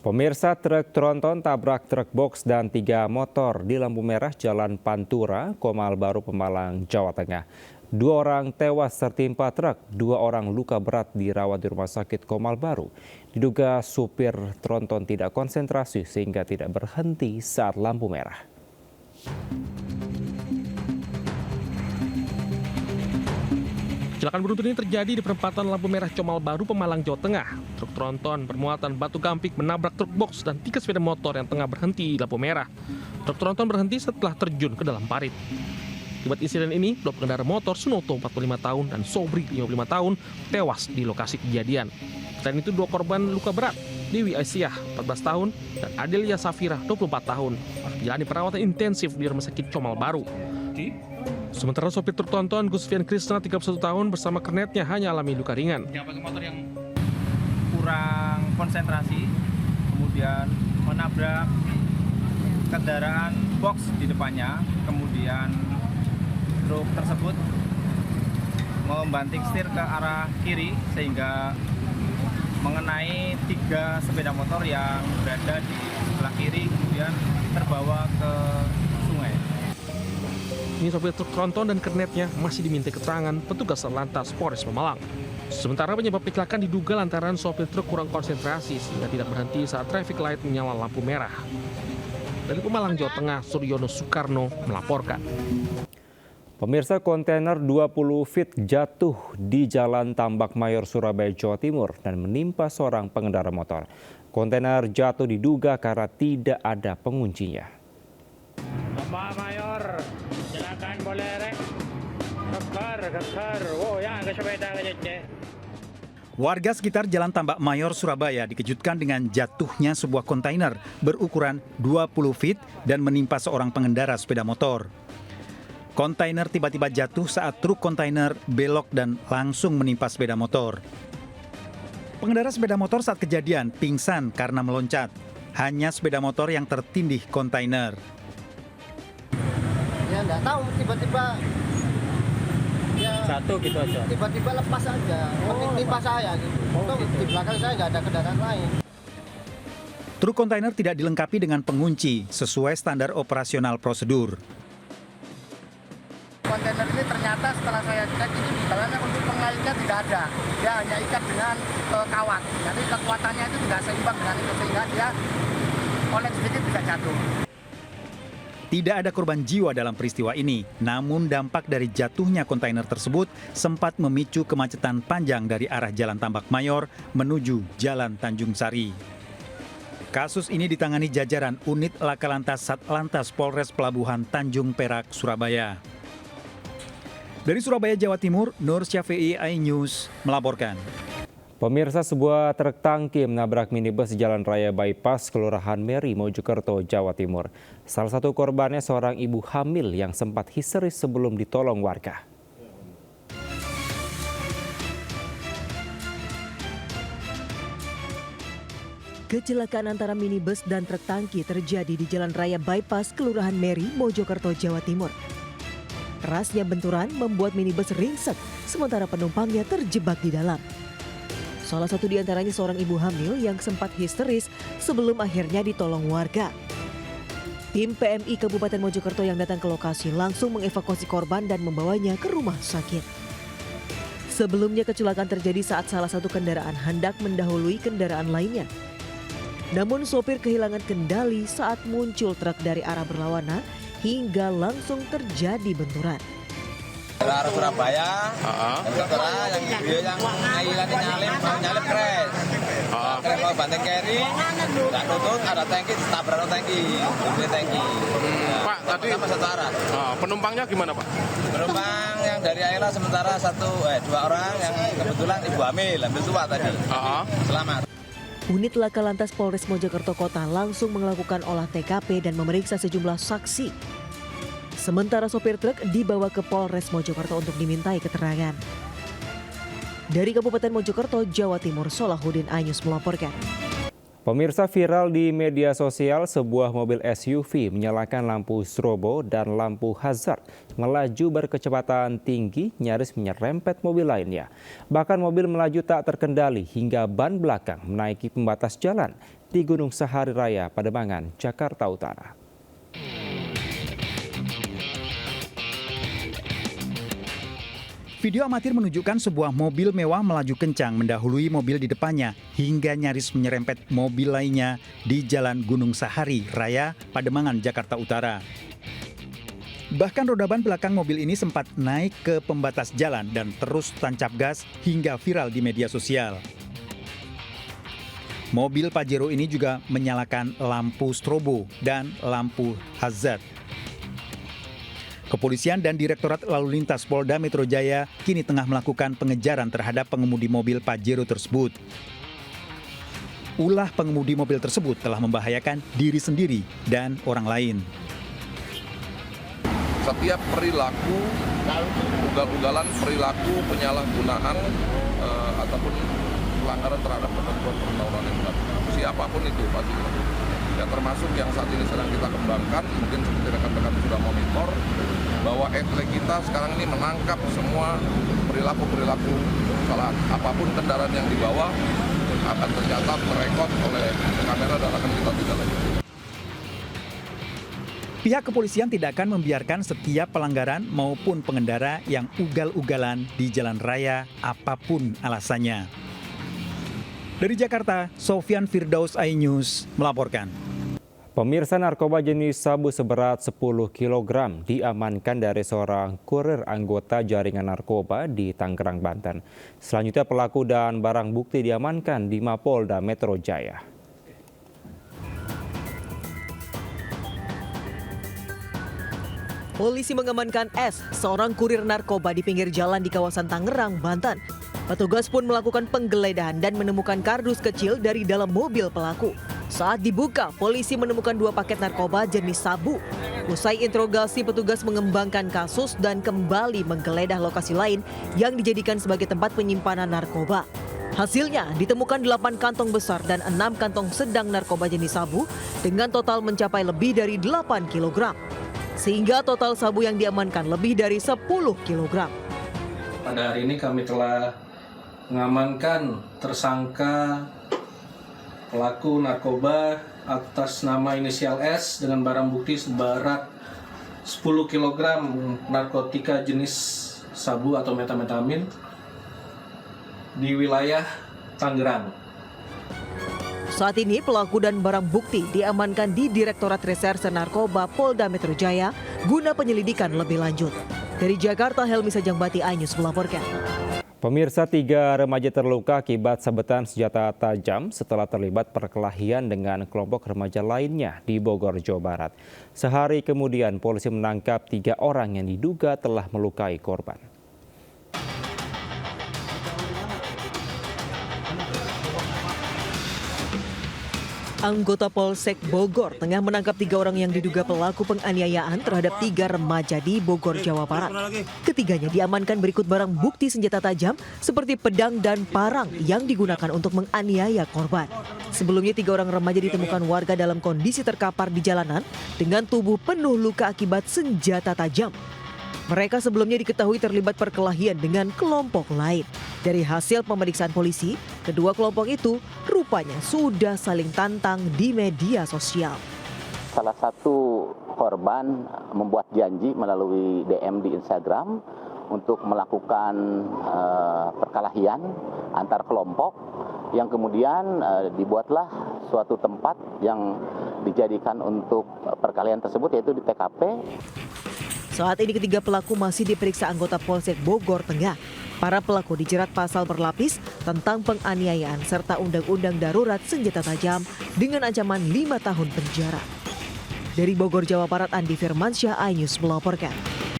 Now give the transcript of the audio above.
Pemirsa, truk tronton tabrak truk box dan 3 motor di lampu merah Jalan Pantura, Komal Baru, Pemalang, Jawa Tengah. 2 orang tewas tertimpa truk, 2 orang luka berat dirawat di Rumah Sakit Komal Baru. Diduga supir tronton tidak konsentrasi sehingga tidak berhenti saat lampu merah. Kecelakaan beruntun ini terjadi di perempatan lampu merah Komal Baru, Pemalang, Jawa Tengah. Truk tronton bermuatan batu gamping menabrak truk box dan 3 sepeda motor yang tengah berhenti di lampu merah. Truk tronton berhenti setelah terjun ke dalam parit. Akibat insiden ini, 2 pengendara motor, Sunoto 45 tahun dan Sobri 55 tahun, tewas di lokasi kejadian. Selain itu, 2 korban luka berat, Dewi Aisyah 14 tahun dan Adelia Safira 24 tahun, menjalani perawatan intensif di Rumah Sakit Komal Baru. Sementara sopir truk tronton Gusfian Krisna 31 tahun bersama kernetnya hanya alami luka ringan. Yang pakai motor yang kurang konsentrasi, kemudian menabrak kendaraan box di depannya, kemudian truk tersebut membanting setir ke arah kiri sehingga mengenai 3 sepeda motor yang berada di sebelah kiri, kemudian terbawa ke sungai. Ini sopir truk tronton dan kernetnya masih diminta keterangan petugas Lantas Polres Pemalang. Sementara penyebab kecelakaan diduga lantaran sopir truk kurang konsentrasi sehingga tidak berhenti saat traffic light menyala lampu merah. Dari Pemalang, Jawa Tengah, Suryono Soekarno melaporkan. Pemirsa, kontainer 20 feet jatuh di Jalan Tambak Mayor, Surabaya, Jawa Timur dan menimpa seorang pengendara motor. Kontainer jatuh diduga karena tidak ada penguncinya. Tambak Mayor, silakan boleh rek. Keker. Oh ya, ke sepeda aja. Warga sekitar Jalan Tambak Mayor, Surabaya dikejutkan dengan jatuhnya sebuah kontainer berukuran 20 feet dan menimpa seorang pengendara sepeda motor. Kontainer tiba-tiba jatuh saat truk kontainer belok dan langsung menimpa sepeda motor. Pengendara sepeda motor saat kejadian pingsan karena meloncat. Hanya sepeda motor yang tertindih kontainer. Ya nggak tahu, tiba-tiba ya Satu gitu aja. tiba-tiba lepas aja, menimpa saya gitu. Di belakang saya nggak ada kendaraan lain. Truk kontainer tidak dilengkapi dengan pengunci sesuai standar operasional prosedur. Kontainer ini ternyata setelah saya cek ini di dalamnya untuk pengaitnya tidak ada. Dia hanya ikat dengan kawat. Jadi kekuatannya itu tidak seimbang dengan itu sehingga dia oleng sedikit bisa jatuh. Tidak ada korban jiwa dalam peristiwa ini, namun dampak dari jatuhnya kontainer tersebut sempat memicu kemacetan panjang dari arah Jalan Tambak Mayor menuju Jalan Tanjung Sari. Kasus ini ditangani jajaran Unit Laka Lantas Satlantas Polres Pelabuhan Tanjung Perak, Surabaya. Dari Surabaya, Jawa Timur, Nur Syafi'i, iNews melaporkan. Pemirsa, sebuah truk tangki menabrak minibus di Jalan Raya Bypass, Kelurahan Meri, Mojokerto, Jawa Timur. Salah satu korbannya seorang ibu hamil yang sempat histeris sebelum ditolong warga. Kecelakaan antara minibus dan truk tangki terjadi di Jalan Raya Bypass, Kelurahan Meri, Mojokerto, Jawa Timur. Kerasnya benturan membuat minibus ringsek, sementara penumpangnya terjebak di dalam. Salah satu di antaranya seorang ibu hamil yang sempat histeris sebelum akhirnya ditolong warga. Tim PMI Kabupaten Mojokerto yang datang ke lokasi langsung mengevakuasi korban dan membawanya ke rumah sakit. Sebelumnya kecelakaan terjadi saat salah satu kendaraan hendak mendahului kendaraan lainnya. Namun sopir kehilangan kendali saat muncul truk dari arah berlawanan hingga langsung terjadi benturan. Arah Surabaya, yang nyalip crash. Crash mau banting kiri, nggak nutut, ada tangki, tabrak tangki. Pak, tadi satu arah. Penumpangnya gimana, Pak? Penumpang yang dari Ayla sementara 2 orang yang kebetulan ibu hamil tua tadi. Selamat. Unit Laka Lantas Polres Mojokerto Kota langsung melakukan olah TKP dan memeriksa sejumlah saksi. Sementara sopir truk dibawa ke Polres Mojokerto untuk dimintai keterangan. Dari Kabupaten Mojokerto, Jawa Timur, Solahuddin, iNews melaporkan. Pemirsa, viral di media sosial sebuah mobil SUV menyalakan lampu strobo dan lampu hazard, melaju berkecepatan tinggi nyaris menyerempet mobil lainnya. Bahkan mobil melaju tak terkendali hingga ban belakang menaiki pembatas jalan. di Gunung Sahari Raya, Pademangan, Jakarta Utara. Video amatir menunjukkan sebuah mobil mewah melaju kencang mendahului mobil di depannya hingga nyaris menyerempet mobil lainnya di Jalan Gunung Sahari Raya, Pademangan, Jakarta Utara. Bahkan roda ban belakang mobil ini sempat naik ke pembatas jalan dan terus tancap gas hingga viral di media sosial. Mobil Pajero ini juga menyalakan lampu strobo dan lampu hazard. Kepolisian dan Direktorat Lalu Lintas Polda Metro Jaya kini tengah melakukan pengejaran terhadap pengemudi mobil Pajero tersebut. Ulah pengemudi mobil tersebut telah membahayakan diri sendiri dan orang lain. Setiap perilaku, ugal-ugalan perilaku penyalahgunaan ataupun pelanggaran terhadap ketentuan perundang-undangan yang berlaku, siapapun itu pasti dilakukan. Ya, termasuk yang saat ini sedang kita kembangkan, mungkin seperti rekan-rekan sudah monitor, bahwa etle kita sekarang ini menangkap semua perilaku-perilaku kesalahan. Apapun kendaraan yang dibawa akan tercatat, merekod oleh kamera dan akan kita tindak lanjuti. Pihak kepolisian tidak akan membiarkan setiap pelanggaran maupun pengendara yang ugal-ugalan di jalan raya apapun alasannya. Dari Jakarta, Sofyan Firdaus, iNews melaporkan. Pemirsa, narkoba jenis sabu seberat 10 kg diamankan dari seorang kurir anggota jaringan narkoba di Tangerang, Banten. Selanjutnya pelaku dan barang bukti diamankan di Mapolda Metro Jaya. Polisi mengamankan S, seorang kurir narkoba di pinggir jalan di kawasan Tangerang, Banten. Petugas pun melakukan penggeledahan dan menemukan kardus kecil dari dalam mobil pelaku. Saat dibuka, polisi menemukan 2 paket narkoba jenis sabu. Usai interogasi, petugas mengembangkan kasus dan kembali menggeledah lokasi lain yang dijadikan sebagai tempat penyimpanan narkoba. Hasilnya, ditemukan 8 kantong besar dan 6 kantong sedang narkoba jenis sabu dengan total mencapai lebih dari 8 kg. Sehingga total sabu yang diamankan lebih dari 10 kg. Pada hari ini kami telah mengamankan tersangka pelaku narkoba atas nama inisial S dengan barang bukti seberat 10 kg narkotika jenis sabu atau metamfetamin di wilayah Tangerang. Saat ini pelaku dan barang bukti diamankan di Direktorat Reserse Narkoba Polda Metro Jaya guna penyelidikan lebih lanjut. Dari Jakarta, Helmi Sajangbati, iNews melaporkan. Pemirsa, 3 remaja terluka akibat sabetan senjata tajam setelah terlibat perkelahian dengan kelompok remaja lainnya di Bogor, Jawa Barat. Sehari kemudian, polisi menangkap 3 orang yang diduga telah melukai korban. Anggota Polsek Bogor tengah menangkap 3 orang yang diduga pelaku penganiayaan terhadap 3 remaja di Bogor, Jawa Barat. Ketiganya diamankan berikut barang bukti senjata tajam seperti pedang dan parang yang digunakan untuk menganiaya korban. Sebelumnya 3 orang remaja ditemukan warga dalam kondisi terkapar di jalanan dengan tubuh penuh luka akibat senjata tajam. Mereka sebelumnya diketahui terlibat perkelahian dengan kelompok lain. Dari hasil pemeriksaan polisi, kedua kelompok itu rupanya sudah saling tantang di media sosial. Salah satu korban membuat janji melalui DM di Instagram untuk melakukan perkelahian antar kelompok yang kemudian dibuatlah suatu tempat yang dijadikan untuk perkelahian tersebut, yaitu di TKP. Saat ini ketiga pelaku masih diperiksa anggota Polsek Bogor Tengah. Para pelaku dijerat pasal berlapis tentang penganiayaan serta Undang-Undang Darurat Senjata Tajam dengan ancaman 5 tahun penjara. Dari Bogor, Jawa Barat, Andi Firmansyah, iNews melaporkan.